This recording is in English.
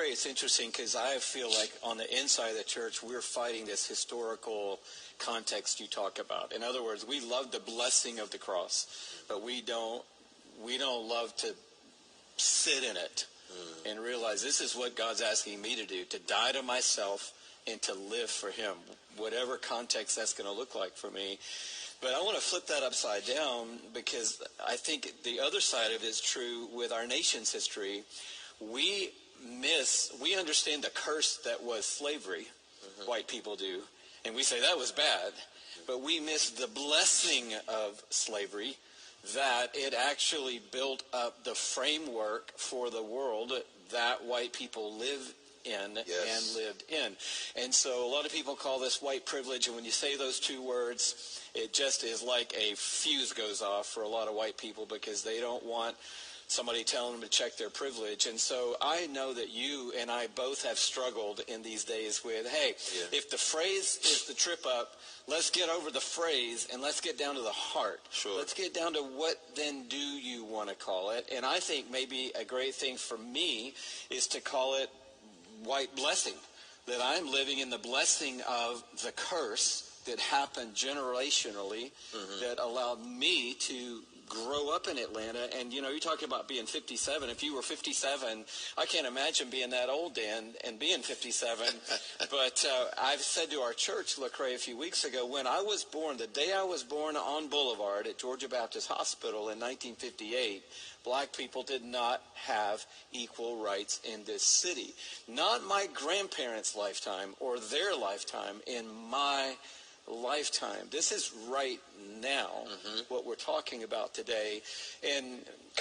Lecrae, it's interesting because I feel like on the inside of the church, we're fighting this historical context you talk about. In other words, we love the blessing of the cross, but we don't love to sit in it and realize this is what God's asking me to do, to die to myself and to live for him, whatever context that's going to look like for me. But I want to flip that upside down because I think the other side of it is true with our nation's history. We understand the curse that was slavery, white people do, and we say that was bad, but we miss the blessing of slavery, that it actually built up the framework for the world that white people live in and lived in. And so a lot of people call this white privilege, and when you say those two words, it just is like a fuse goes off for a lot of white people because they don't want somebody telling them to check their privilege. And so I know that you and I both have struggled in these days with, hey, if the phrase is the trip up, let's get over the phrase and let's get down to the heart. Sure. Let's get down to what then do you want to call it. And I think maybe a great thing for me is to call it white blessing, that I'm living in the blessing of the curse that happened generationally that allowed me to grow up in Atlanta. And, you know, you're talking about being 57. If you were 57, I can't imagine being that old, Dan, and being 57. But I've said to our church, Lecrae, a few weeks ago, when I was born, the day I was born on Boulevard at Georgia Baptist Hospital in 1958, black people did not have equal rights in this city. Not my grandparents' lifetime or their lifetime, in my lifetime. This is right now what we're talking about today. And